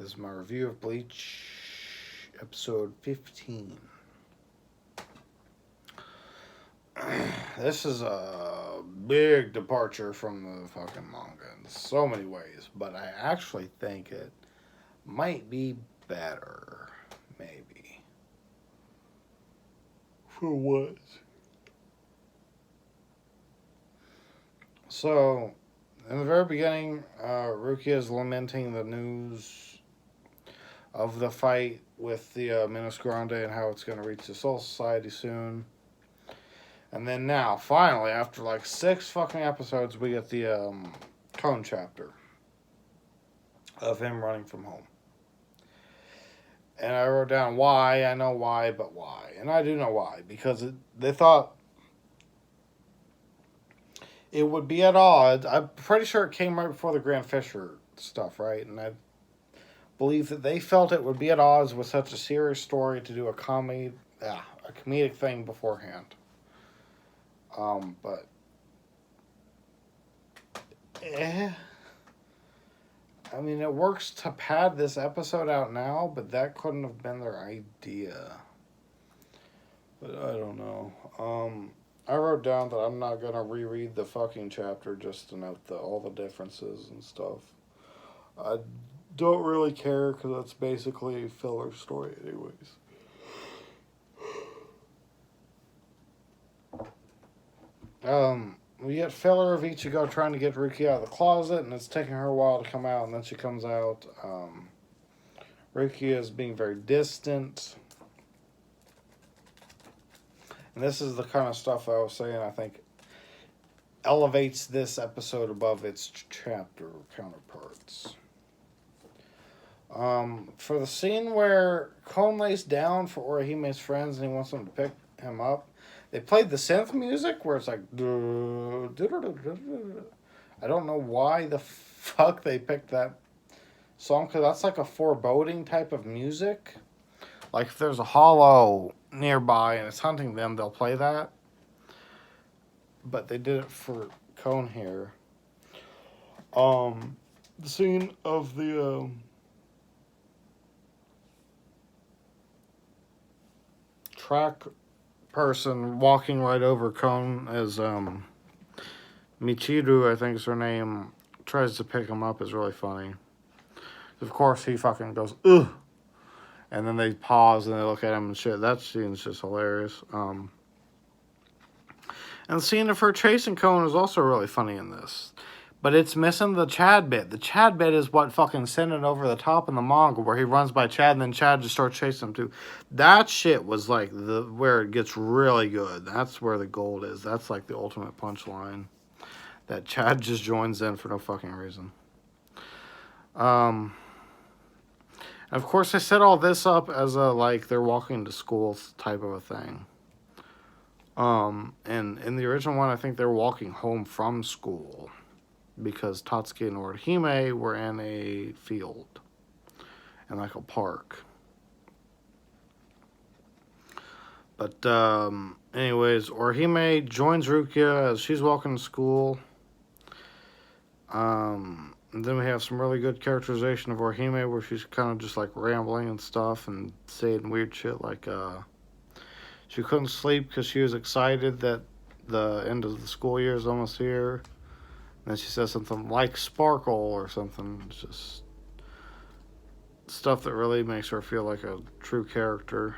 This is my review of Bleach, episode 15. This is a big departure from the fucking manga in so many ways, but I actually think it might be better, maybe. For what? So, in the very beginning, Rukia is lamenting the news of the fight with the Minas Grande and how it's going to reach the Soul Society soon. And then now, finally, after like 6 fucking episodes, we get the Cone chapter of him running from home. And I wrote down why. I know why, but why. And I do know why. Because they thought it would be at odds. I'm pretty sure it came right before the Grand Fisher stuff, right? And I believe that they felt it would be at odds with such a serious story to do a comedic thing beforehand. But I mean, it works to pad this episode out now, but that couldn't have been their idea. But I don't know. I wrote down that I'm not gonna reread the fucking chapter just to note all the differences and stuff. I don't really care because that's basically a filler story anyways. We get filler of Ichigo trying to get Rukia out of the closet, and it's taking her a while to come out, and then she comes out. Rukia is being very distant. And this is the kind of stuff I was saying, I think, elevates this episode above its chapter counterparts. For the scene where Kon lays down for Orihime's friends and he wants them to pick him up, they played the synth music where it's like... I don't know why the fuck they picked that song, because that's like a foreboding type of music. Like if there's a hollow nearby and it's hunting them, they'll play that. But they did it for Kon here. The scene of the... track person walking right over Kon as Michiru, I think is her name, tries to pick him up is really funny. Of course, he fucking goes, ugh! And then they pause and they look at him and shit. That scene's just hilarious. And the scene of her chasing Kon is also really funny in this. But it's missing the Chad bit. The Chad bit is what fucking sent it over the top in the manga, where he runs by Chad and then Chad just starts chasing him too. That shit was like where it gets really good. That's where the gold is. That's like the ultimate punchline. That Chad just joins in for no fucking reason. Of course, I set all this up as a, like, they're walking to school type of a thing. And in the original one, I think they're walking home from school, because Tatsuki and Orihime were in a field, in like a park. But, anyways, Orihime joins Rukia as she's walking to school. And then we have some really good characterization of Orihime, where she's kind of just like rambling and stuff and saying weird shit like, she couldn't sleep because she was excited that the end of the school year is almost here. And then she says something like sparkle or something. It's just stuff that really makes her feel like a true character.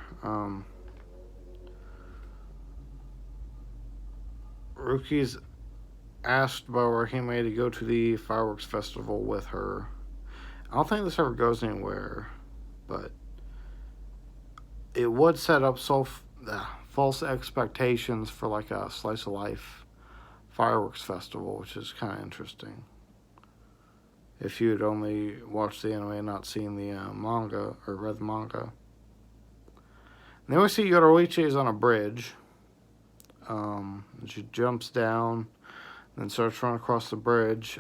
Ruki's asked by Orihime to go to the fireworks festival with her. I don't think this ever goes anywhere, but it would set up false expectations for like a slice of life fireworks festival, which is kind of interesting. If you had only watched the anime and not seen the manga, or read the manga. And then we see Yoroichi is on a bridge. She jumps down and starts running across the bridge.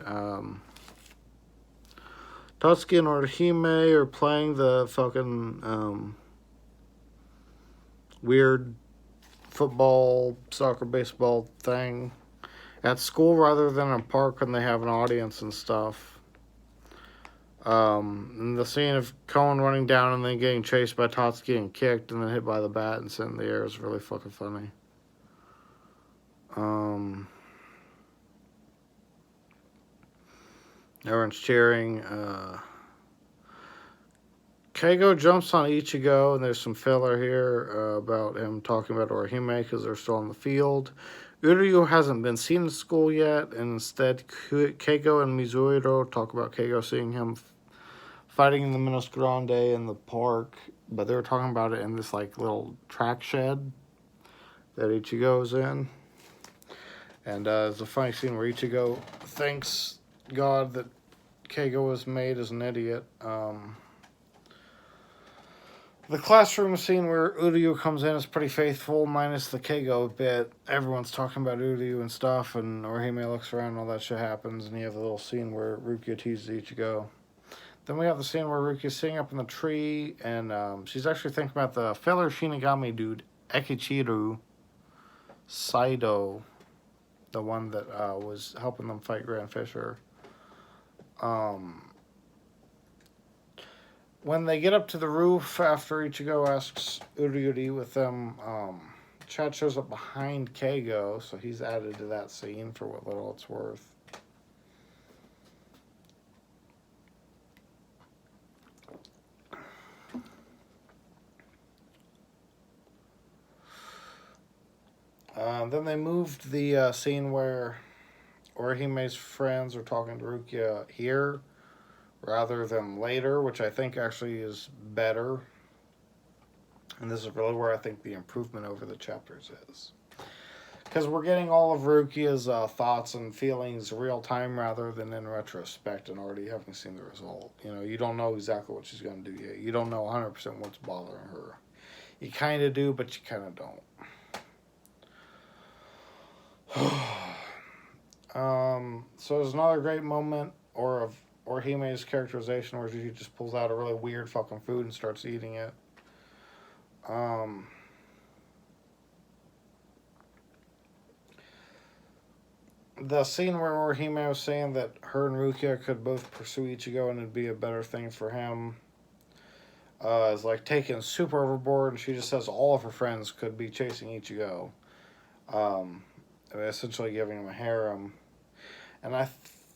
Tatsuki and Orihime are playing the fucking weird football, soccer, baseball thing at school rather than a park, and they have an audience and stuff. And the scene of Cohen running down and then getting chased by Tatsuki and kicked and then hit by the bat and sent in the air is really fucking funny. Everyone's cheering. Keigo jumps on Ichigo, and there's some filler here about him talking about Orihime because they're still on the field. Uryu hasn't been seen in school yet, and instead Keigo and Mizuhiro talk about Keigo seeing him fighting in the Minas Grande in the park, but they were talking about it in this like little track shed that Ichigo's in. And there's a funny scene where Ichigo thanks God that Keigo was made as an idiot. The classroom scene where Uryu comes in is pretty faithful, minus the Keigo bit. Everyone's talking about Uryu and stuff, and Orihime looks around and all that shit happens, and you have the little scene where Rukia teases Ichigo. Then we have the scene where Rukia's sitting up in the tree, and she's actually thinking about the filler Shinigami dude, Ekichiru Saido, the one that was helping them fight Grand Fisher. When they get up to the roof after Ichigo asks Uryu to eat with them, Chad shows up behind Keigo, so he's added to that scene for what little it's worth. Then they moved the scene where Orihime's friends are talking to Rukia here rather than later, which I think actually is better. And this is really where I think the improvement over the chapters is. Because we're getting all of Rukia's thoughts and feelings real time rather than in retrospect and already having seen the result. You know, you don't know exactly what she's going to do yet. You don't know 100% what's bothering her. You kind of do, but you kind of don't. So there's another great moment of Orihime's characterization where she just pulls out a really weird fucking food and starts eating it. The scene where Orihime was saying that her and Rukia could both pursue Ichigo and it'd be a better thing for him is like taken super overboard, and she just says all of her friends could be chasing Ichigo. Essentially giving him a harem. And I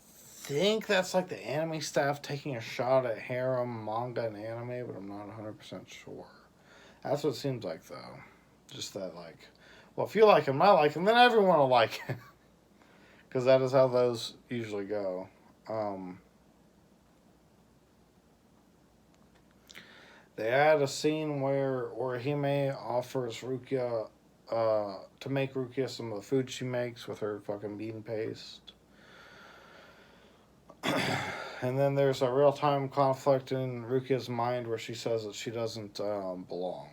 think that's like the anime staff taking a shot at harem manga and anime, but I'm not 100% sure. That's what it seems like, though. Just that, like, well, if you like him, I like him, then everyone will like him. Because that is how those usually go. They add a scene where Orihime offers Rukia to make Rukia some of the food she makes with her fucking bean paste. And then there's a real-time conflict in Rukia's mind where she says that she doesn't belong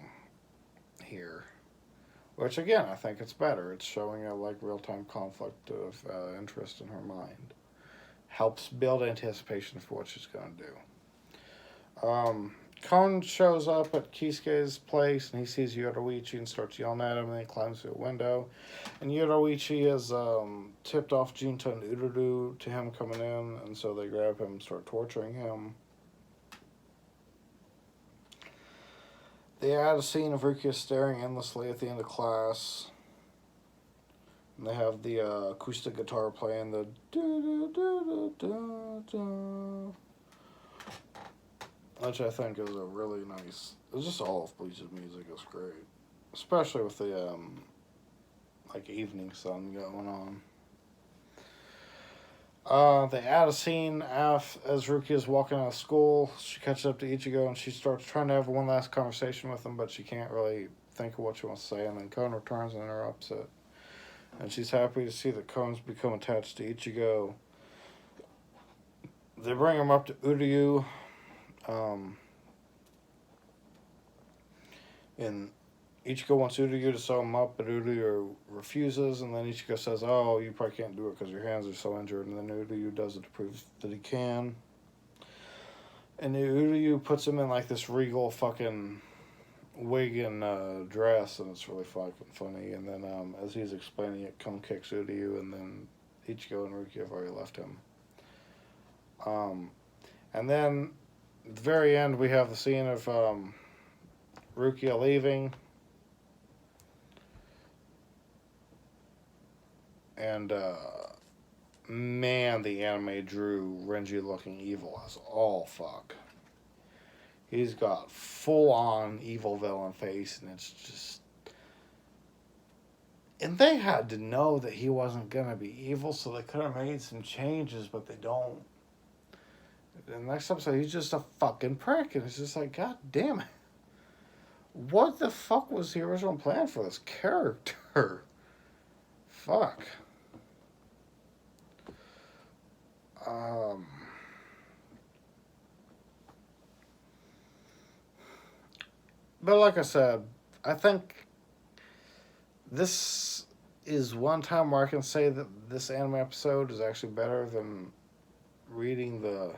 here. Which, again, I think it's better. It's showing a like real-time conflict of interest in her mind. Helps build anticipation for what she's going to do. Kon shows up at Kisuke's place, and he sees Yoruichi and starts yelling at him, and then he climbs through a window. And Yoruichi has tipped off Jinta and Ururu to him coming in, and so they grab him and start torturing him. They add a scene of Rukia staring endlessly at the end of class. And they have the acoustic guitar playing the da-da-da-da-da-da, which I think is a really nice. It's just all of Bleach's music is great, especially with the like evening sun going on. They add a scene as Rukia is walking out of school. She catches up to Ichigo and she starts trying to have one last conversation with him, but she can't really think of what she wants to say. And then Kon returns and interrupts it. And she's happy to see that Kon's become attached to Ichigo. They bring him up to Uryu. And Ichigo wants Uryu to sew him up, but Uryu refuses, and then Ichigo says, oh, you probably can't do it because your hands are so injured, and then Uryu does it to prove that he can. And Uryu puts him in like this regal fucking wig and dress, and it's really fucking funny. And then as he's explaining it, Kon kicks Uryu, and then Ichigo and Rukia have already left him. And then at the very end, we have the scene of Rukia leaving. And, man, the anime drew Renji looking evil as all fuck. He's got full-on evil villain face, and it's just... And they had to know that he wasn't going to be evil, so they could have made some changes, but they don't. In the next episode, he's just a fucking prick, and it's just like, God damn it. What the fuck was the original plan for this character? Fuck. But like I said, I think this is one time where I can say that this anime episode is actually better than reading the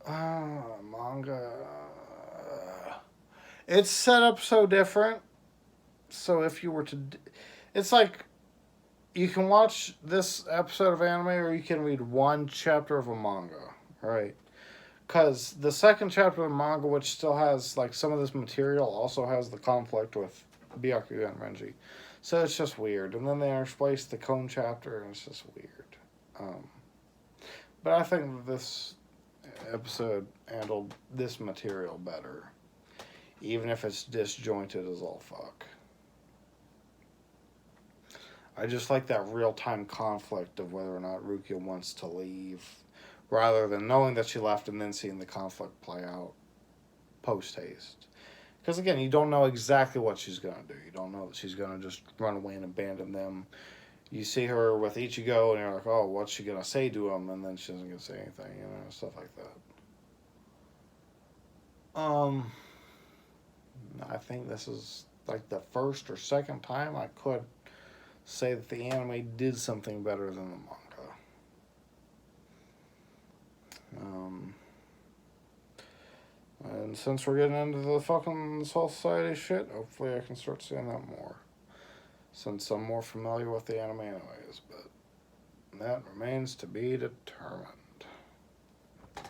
manga. It's set up so different. So if you were to... It's like you can watch this episode of anime or you can read one chapter of a manga, right? Because the second chapter of the manga, which still has like some of this material, also has the conflict with Byakuya and Renji. So it's just weird. And then they interspliced the Cone chapter, and it's just weird. But I think that this episode handled this material better. Even if it's disjointed as all fuck. I just like that real-time conflict of whether or not Rukia wants to leave, rather than knowing that she left and then seeing the conflict play out post-haste. Because again, you don't know exactly what she's going to do. You don't know that she's going to just run away and abandon them. You see her with Ichigo and you're like, oh, what's she going to say to him? And then she doesn't get to say anything, you know, stuff like that. I think this is like the first or second time I could say that the anime did something better than the manga. And since we're getting into the fucking Soul Society shit, hopefully I can start seeing that more. Since I'm more familiar with the anime anyways, but that remains to be determined.